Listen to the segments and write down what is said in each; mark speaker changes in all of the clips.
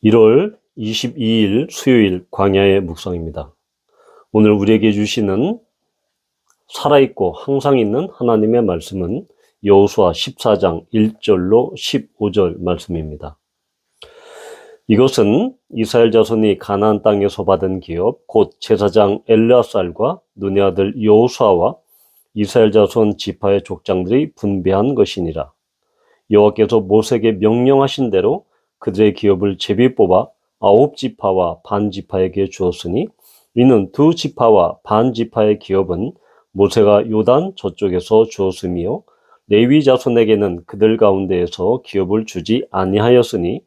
Speaker 1: 1월 22일 수요일 광야의 묵상입니다. 오늘 우리에게 주시는 살아있고 항상 있는 하나님의 말씀은 여호수아 14장 1절로 15절 말씀입니다. 이것은 이스라엘 자손이 가나안 땅에서 받은 기업 곧 제사장 엘르아살과 눈의 아들 여호수아와 이스라엘 자손 지파의 족장들이 분배한 것이니라. 여호와께서 모세에게 명령하신 대로 그들의 기업을 제비 뽑아 9지파와 반 지파에게 주었으니 이는 2지파와 반 지파의 기업은 모세가 요단 저쪽에서 주었으며 레위 자손에게는 그들 가운데에서 기업을 주지 아니하였으니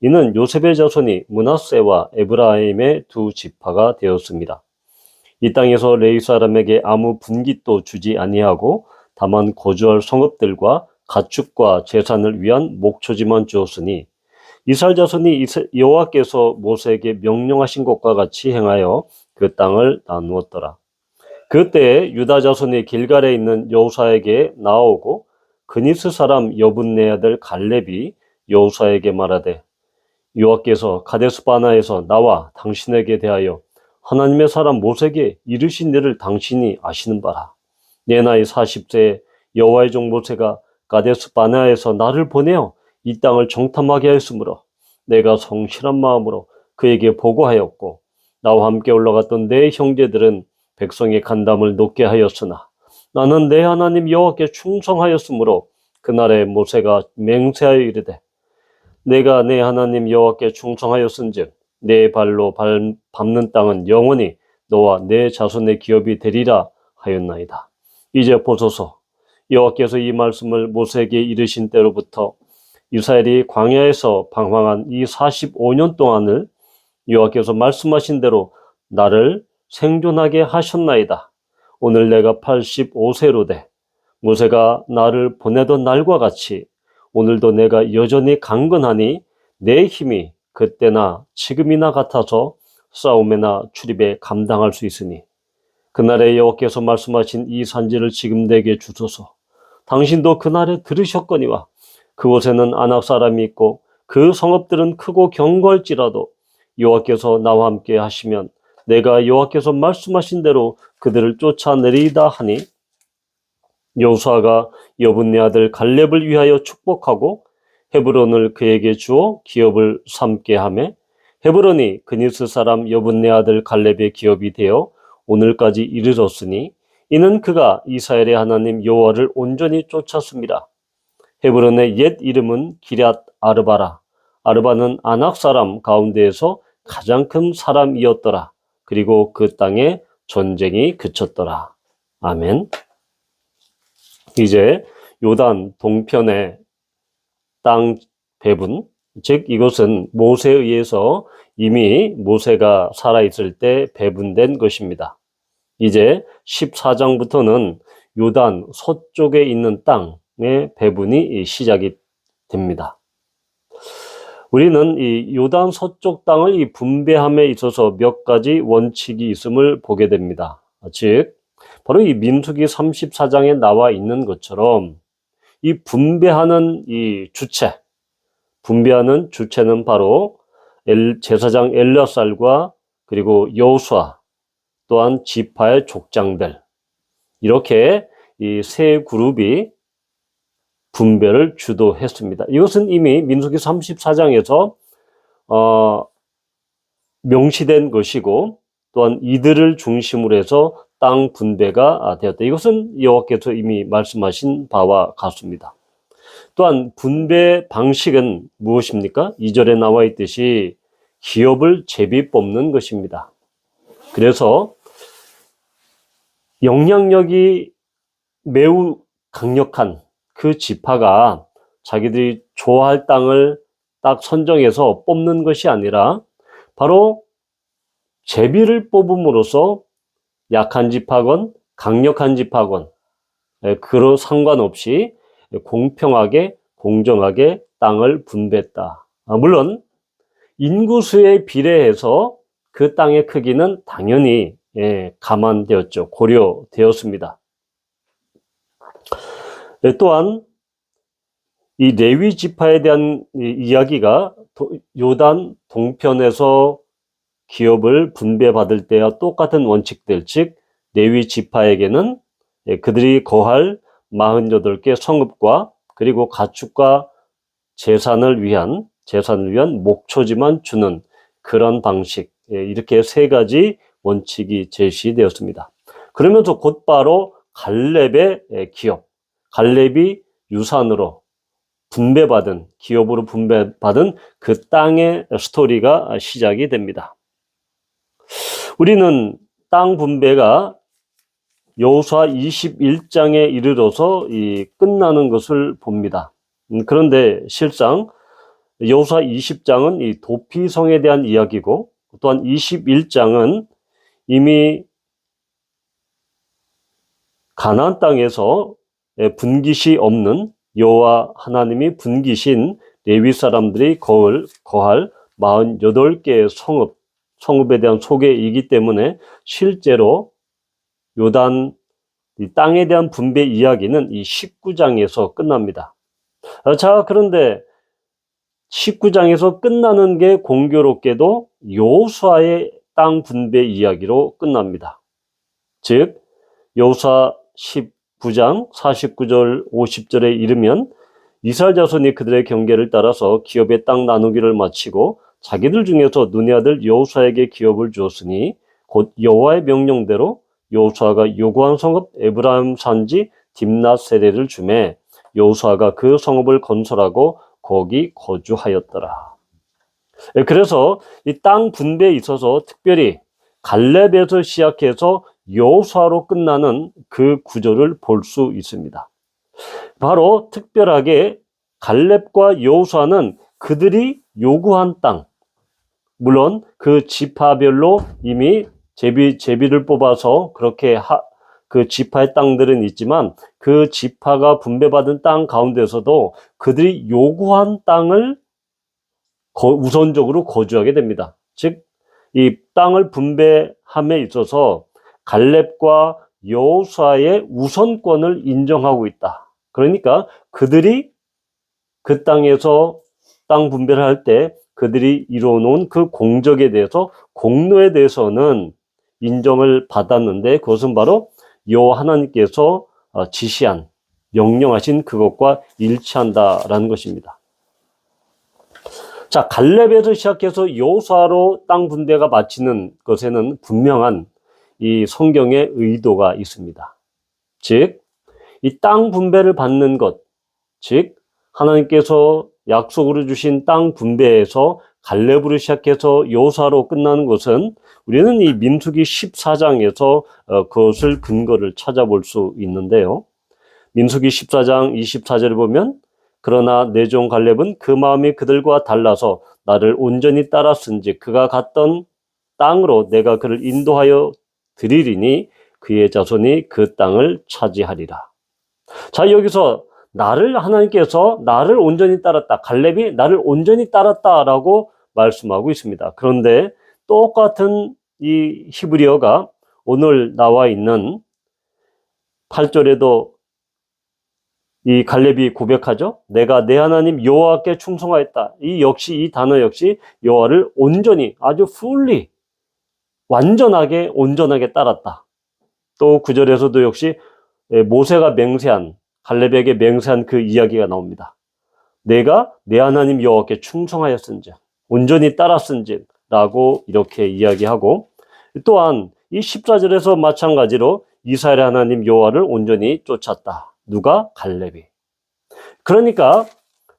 Speaker 1: 이는 요셉의 자손이 므낫세와 에브라임의 2지파가 되었습니다. 이 땅에서 레위 사람에게 아무 분깃도 주지 아니하고 다만 거주할 성읍들과 가축과 재산을 위한 목초지만 주었으니 이스라엘 자손이 여호와께서 모세에게 명령하신 것과 같이 행하여 그 땅을 나누었더라. 그때에 유다 자손이 길갈에 있는 여호수아에게 나오고 그니스 사람 여분네 아들 갈렙이 여호수아에게 말하되 여호와께서 가데스 바나에서 나와 당신에게 대하여 하나님의 사람 모세에게 이르신 일을 당신이 아시는 바라. 내 나이 40세에 여호와의 종 모세가 가데스 바나에서 나를 보내어 이 땅을 정탐하게 하였으므로 내가 성실한 마음으로 그에게 보고하였고 나와 함께 올라갔던 내 형제들은 백성의 간담을 높게 하였으나 나는 내 하나님 여호와께 충성하였으므로 그날에 모세가 맹세하여 이르되 내가 내 하나님 여호와께 충성하였은즉 내 발로 밟는 땅은 영원히 너와 내 자손의 기업이 되리라 하였나이다. 이제 보소서 여호와께서 이 말씀을 모세에게 이르신 때로부터 이스라엘이 광야에서 방황한 이 45년 동안을 여호와께서 말씀하신 대로 나를 생존하게 하셨나이다. 오늘 내가 85세로 돼 모세가 나를 보내던 날과 같이 오늘도 내가 여전히 강건하니 내 힘이 그때나 지금이나 같아서 싸움에나 출입에 감당할 수 있으니 그날에 여호와께서 말씀하신 이 산지를 지금 내게 주소서. 당신도 그날에 들으셨거니와 그곳에는 아낙 사람이 있고 그 성읍들은 크고 견고할지라도 여호와께서 나와 함께 하시면 내가 여호와께서 말씀하신 대로 그들을 쫓아내리이다 하니 여호수아가 여분네 아들 갈렙을 위하여 축복하고 헤브론을 그에게 주어 기업을 삼게 하매 헤브론이 그니스 사람 여분네 아들 갈렙의 기업이 되어 오늘까지 이르렀으니 이는 그가 이스라엘의 하나님 여호와를 온전히 쫓았습니다. 헤브론의 옛 이름은 기럇 아르바라. 아르바는 아낙 사람 가운데에서 가장 큰 사람이었더라. 그리고 그 땅에 전쟁이 그쳤더라. 아멘. 이제 요단 동편의 땅 배분, 즉 이것은 모세에 의해서 이미 모세가 살아있을 때 배분된 것입니다. 이제 14장부터는 요단 서쪽에 있는 땅의 배분이 시작이 됩니다. 우리는 이 요단 서쪽 땅을 이 분배함에 있어서 몇 가지 원칙이 있음을 보게 됩니다. 즉 바로 이 민수기 34장에 나와 있는 것처럼 이 분배하는 이 주체, 분배하는 주체는 바로 제사장 엘르아살과 그리고 여호수아 또한 지파의 족장들 이렇게 이 세 그룹이 분배를 주도했습니다. 이것은 이미 민수기 34장에서 명시된 것이고 또한 이들을 중심으로 해서 땅 분배가 되었다. 이것은 여호와께서 이미 말씀하신 바와 같습니다. 또한 분배 방식은 무엇입니까? 2절에 나와 있듯이 기업을 제비 뽑는 것입니다. 그래서 영향력이 매우 강력한 그 지파가 자기들이 좋아할 땅을 딱 선정해서 뽑는 것이 아니라 바로 제비를 뽑음으로써 약한 지파건 강력한 지파건 그로 상관없이 공평하게 공정하게 땅을 분배했다. 물론 인구수에 비례해서 그 땅의 크기는 당연히 감안되었죠. 고려되었습니다. 또한 이 레위 지파에 대한 이야기가 요단 동편에서 기업을 분배받을 때와 똑같은 원칙들, 즉 레위 지파에게는 그들이 거할 48개 성읍과 그리고 가축과 재산을 위한 목초지만 주는 그런 방식, 이렇게 세 가지 원칙이 제시되었습니다. 그러면서 곧바로 갈렙의 기업, 갈렙이 유산으로 기업으로 분배받은 그 땅의 스토리가 시작이 됩니다. 우리는 땅 분배가 여호수아 21장에 이르러서 끝나는 것을 봅니다. 그런데 실상 여호수아 20장은 이 도피성에 대한 이야기고, 또한 21장은 이미 가나안 땅에서 분깃이 없는, 여호와 하나님이 분깃인 레위 사람들이 거할 48개의 성읍에 대한 소개이기 때문에 실제로 요단 이 땅에 대한 분배 이야기는 이 19장에서 끝납니다. 자, 그런데 19장에서 끝나는 게 공교롭게도 여호수아의 땅 분배 이야기로 끝납니다. 즉 여호수아 19장 49절 50절에 이르면 이스라엘 자손이 그들의 경계를 따라서 기업의 땅 나누기를 마치고 자기들 중에서 눈의 아들 여호수아에게 기업을 주었으니 곧 여호와의 명령대로 여호수아가 요구한 성읍 에브라임 산지 딥낫세레를 주매 여호수아가 그 성읍을 건설하고 거기 거주하였더라. 그래서 이 땅 분배에 있어서 특별히 갈렙에서 시작해서 여호수아로 끝나는 그 구조를 볼 수 있습니다. 바로 특별하게 갈렙과 여호수아는 그들이 요구한 땅, 물론 그 지파별로 이미 제비를 뽑아서 그렇게 그 지파의 땅들은 있지만 그 지파가 분배받은 땅 가운데서도 그들이 요구한 땅을 우선적으로 거주하게 됩니다. 즉, 이 땅을 분배함에 있어서 갈렙과 여호수아의 우선권을 인정하고 있다. 그러니까 그들이 그 땅에서 땅 분배를 할 때 그들이 이루어놓은 그 공적에 대해서, 공로에 대해서는 인정을 받았는데 그것은 바로 여호와 하나님께서 지시한, 명령하신 그것과 일치한다라는 것입니다. 자, 갈렙에서 시작해서 여호수아로 땅 분배가 마치는 것에는 분명한 이 성경의 의도가 있습니다. 즉, 이 땅 분배를 받는 것, 즉 하나님께서 약속으로 주신 땅 분배에서 갈렙으로 시작해서 여호수아로 끝나는 것은 우리는 이 민수기 14장에서 그것을 근거를 찾아볼 수 있는데요. 민수기 14장 24절을 보면 그러나 내 종 갈렙은 그 마음이 그들과 달라서 나를 온전히 따랐은즉 그가 갔던 땅으로 내가 그를 인도하여 드리리니 그의 자손이 그 땅을 차지하리라. 자, 여기서 하나님께서 나를 온전히 따랐다, 갈렙이 나를 온전히 따랐다라고 말씀하고 있습니다. 그런데 똑같은 이 히브리어가 오늘 나와 있는 8절에도 이 갈렙이 고백하죠. 내가 내 하나님 여호와께 충성하였다. 이 단어 역시 여호와를 온전히, 아주 fully, 완전하게 온전하게 따랐다. 또 9절에서도 역시 모세가 갈렙에게 맹세한 그 이야기가 나옵니다. 내가 내 하나님 여호와께 충성하였은즉, 온전히 따랐은즉 라고 이렇게 이야기하고, 또한 이 14절에서 마찬가지로 이스라엘의 하나님 여호와를 온전히 쫓았다. 누가? 갈렙이. 그러니까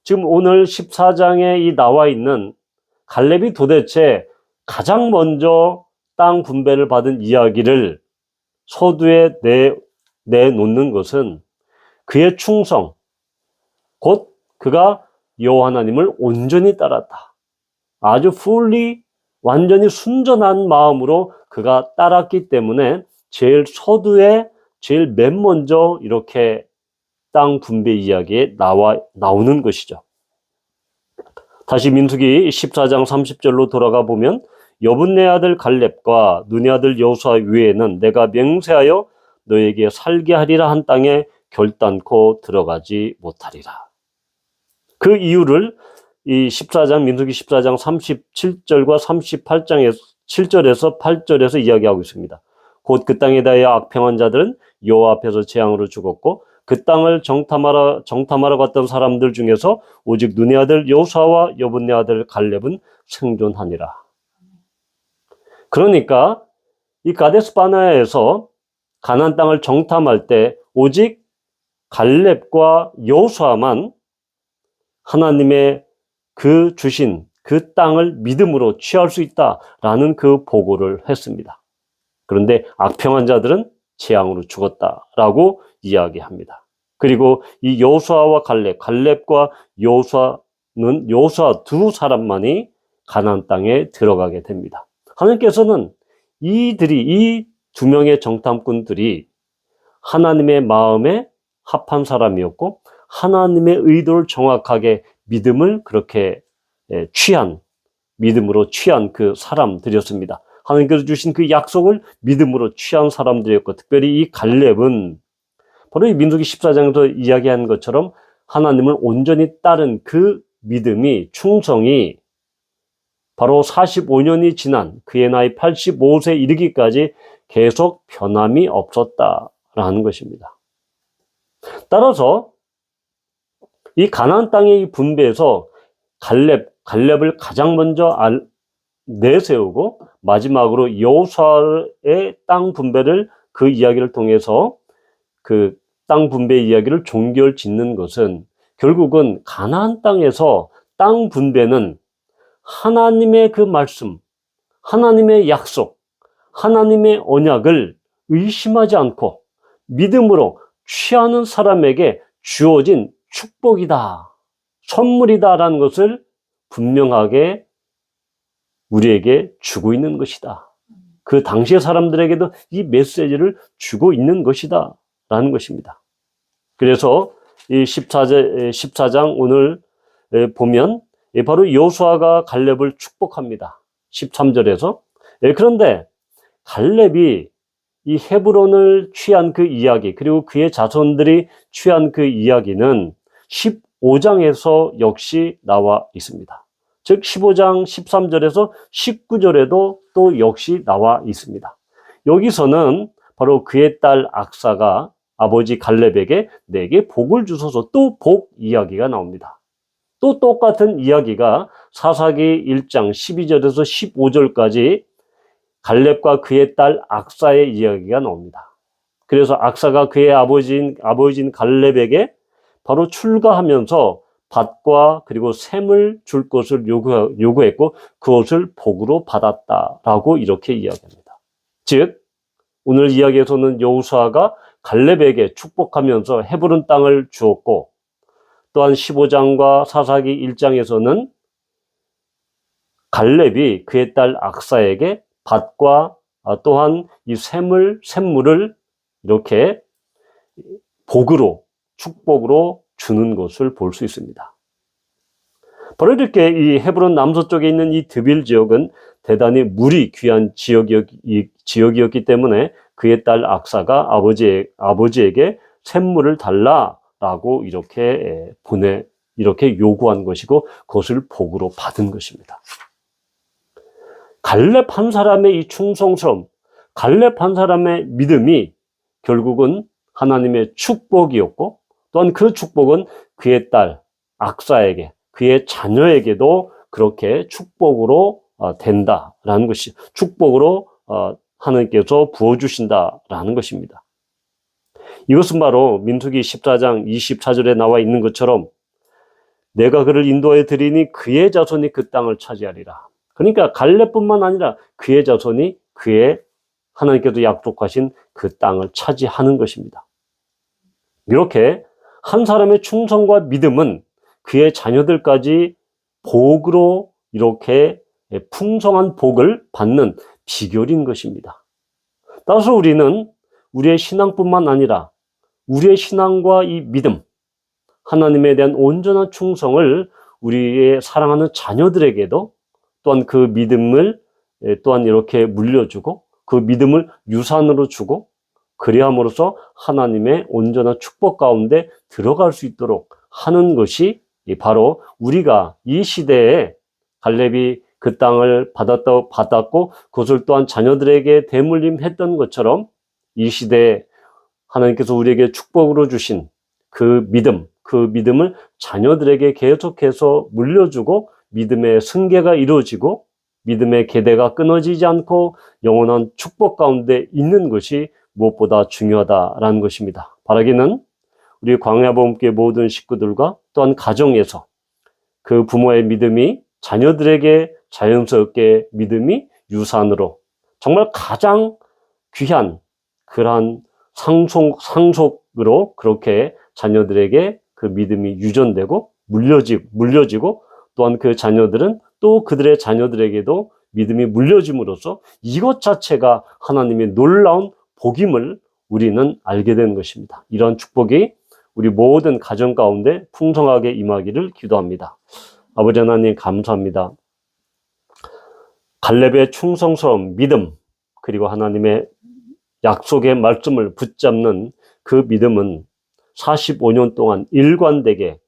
Speaker 1: 지금 오늘 14장에 나와 있는 갈렙이 도대체 가장 먼저 땅 분배를 받은 이야기를 서두에 내놓는 것은 그의 충성, 곧 그가 여호와 하나님을 온전히 따랐다. 아주 fully, 완전히 순전한 마음으로 그가 따랐기 때문에 제일 서두에, 제일 맨 먼저 이렇게 땅 분배 이야기에 나오는 것이죠. 다시 민수기 14장 30절로 돌아가 보면 여분네 아들 갈렙과 눈의 아들 여호수아 외에는 내가 맹세하여 너에게 살게 하리라 한 땅에 결단코 들어가지 못하리라. 그 이유를 이 14장, 민수기 14장 37절과 38장에서 7절에서 8절에서 이야기하고 있습니다. 곧 그 땅에 대하여 악평한 자들은 여호와 앞에서 재앙으로 죽었고 그 땅을 정탐하러 갔던 사람들 중에서 오직 눈의 아들 여호수아와 여분의 아들 갈렙은 생존하니라. 그러니까 이 가데스 바네아에서 가나안 땅을 정탐할 때 오직 갈렙과 여호수아만 하나님의 그 주신 그 땅을 믿음으로 취할 수 있다라는 그 보고를 했습니다. 그런데 악평한 자들은 재앙으로 죽었다라고 이야기합니다. 그리고 이 여호수아와 갈렙과 여호수아 두 사람만이 가나안 땅에 들어가게 됩니다. 하나님께서는 이 두 명의 정탐꾼들이 하나님의 마음에 합한 사람이었고 하나님의 의도를 정확하게 믿음을 그렇게 믿음으로 취한 그 사람들이었습니다. 하나님께서 주신 그 약속을 믿음으로 취한 사람들이었고, 특별히 이 갈렙은 바로 이 민수기 14장에서 이야기한 것처럼 하나님을 온전히 따른 그 믿음이, 충성이 바로 45년이 지난 그의 나이 85세 이르기까지 계속 변함이 없었다라는 것입니다. 따라서 이 가나안 땅의 이 분배에서 갈렙을 가장 먼저 내세우고 마지막으로 여호수아의 땅 분배를 그 이야기를 통해서 그 땅 분배 이야기를 종결 짓는 것은 결국은 가나안 땅에서 땅 분배는 하나님의 그 말씀, 하나님의 약속, 하나님의 언약을 의심하지 않고 믿음으로 취하는 사람에게 주어진 축복이다, 선물이다라는 것을 분명하게 우리에게 주고 있는 것이다. 그 당시의 사람들에게도 이 메시지를 주고 있는 것이다 라는 것입니다. 그래서 이 14장 오늘 보면 바로 여호수아가 갈렙을 축복합니다. 13절에서. 그런데 갈렙이 이 헤브론을 취한 그 이야기, 그리고 그의 자손들이 취한 그 이야기는 15장에서 역시 나와 있습니다. 즉 15장 13절에서 19절에도 또 역시 나와 있습니다. 여기서는 바로 그의 딸 악사가 아버지 갈렙에게 내게 복을 주소서, 또 복 이야기가 나옵니다. 또 똑같은 이야기가 사사기 1장 12절에서 15절까지 갈렙과 그의 딸 악사의 이야기가 나옵니다. 그래서 악사가 그의 아버지인 갈렙에게 바로 출가하면서 밭과 그리고 샘을 줄 것을 요구했고 그것을 복으로 받았다라고 이렇게 이야기합니다. 즉 오늘 이야기에서는 여호수아가 갈렙에게 축복하면서 헤브론 땅을 주었고, 또한 15장과 사사기 1장에서는 갈렙이 그의 딸 악사에게 밭과 또한 이 샘물을 이렇게 복으로, 축복으로 주는 것을 볼 수 있습니다. 바로 이렇게 이 헤브론 남서쪽에 있는 이 드빌 지역은 대단히 물이 귀한 지역이었기 때문에 그의 딸 악사가 아버지에게 샘물을 달라라고 이렇게 요구한 것이고 그것을 복으로 받은 것입니다. 갈렙 한 사람의 이 충성스러움, 갈렙 한 사람의 믿음이 결국은 하나님의 축복이었고, 또한 그 축복은 그의 딸 악사에게, 그의 자녀에게도 그렇게 축복으로 된다라는 것이, 축복으로 하나님께서 부어주신다라는 것입니다. 이것은 바로 민수기 14장 24절에 나와 있는 것처럼 내가 그를 인도해 드리니 그의 자손이 그 땅을 차지하리라. 그러니까 갈렙뿐만 아니라 그의 자손이 하나님께서 약속하신 그 땅을 차지하는 것입니다. 이렇게 한 사람의 충성과 믿음은 그의 자녀들까지 복으로 이렇게 풍성한 복을 받는 비결인 것입니다. 따라서 우리는 우리의 신앙뿐만 아니라 우리의 신앙과 이 믿음, 하나님에 대한 온전한 충성을 우리의 사랑하는 자녀들에게도 또한 그 믿음을 또한 이렇게 물려주고 그 믿음을 유산으로 주고, 그리함으로써 하나님의 온전한 축복 가운데 들어갈 수 있도록 하는 것이 바로 우리가 이 시대에 갈렙이 그 땅을 받았고 그것을 또한 자녀들에게 대물림했던 것처럼 이 시대에 하나님께서 우리에게 축복으로 주신 그 믿음을 자녀들에게 계속해서 물려주고 믿음의 승계가 이루어지고 믿음의 계대가 끊어지지 않고 영원한 축복 가운데 있는 것이 무엇보다 중요하다라는 것입니다. 바라기는 우리 광야복음교회 모든 식구들과 또한 가정에서 그 부모의 믿음이 자녀들에게 자연스럽게 믿음이 유산으로 정말 가장 귀한 그러한 상속으로 그렇게 자녀들에게 그 믿음이 유전되고 물려지고 또한 그 자녀들은 또 그들의 자녀들에게도 믿음이 물려짐으로써 이것 자체가 하나님의 놀라운 복임을 우리는 알게 되는 것입니다. 이런 축복이 우리 모든 가정 가운데 풍성하게 임하기를 기도합니다. 아버지 하나님 감사합니다. 갈렙의 충성스러운 믿음 그리고 하나님의 약속의 말씀을 붙잡는 그 믿음은 45년 동안 일관되게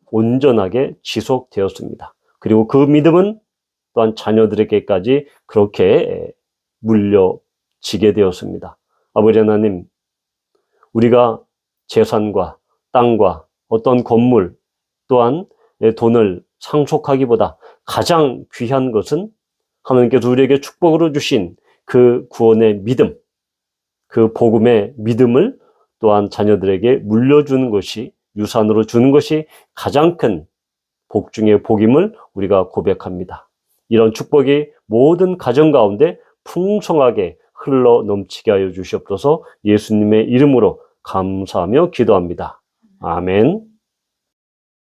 Speaker 1: 온전하게 지속되었습니다. 그리고 그 믿음은 또한 자녀들에게까지 그렇게 물려지게 되었습니다. 아버지 하나님, 우리가 재산과 땅과 어떤 건물 또한 돈을 상속하기보다 가장 귀한 것은 하나님께서 우리에게 축복으로 주신 그 구원의 믿음, 그 복음의 믿음을 또한 자녀들에게 물려주는 것이 유산으로 주는 것이 가장 큰 복 중의 복임을 우리가 고백합니다. 이런 축복이 모든 가정 가운데 풍성하게 흘러 넘치게 하여 주시옵소서. 예수님의 이름으로 감사하며 기도합니다. 아멘.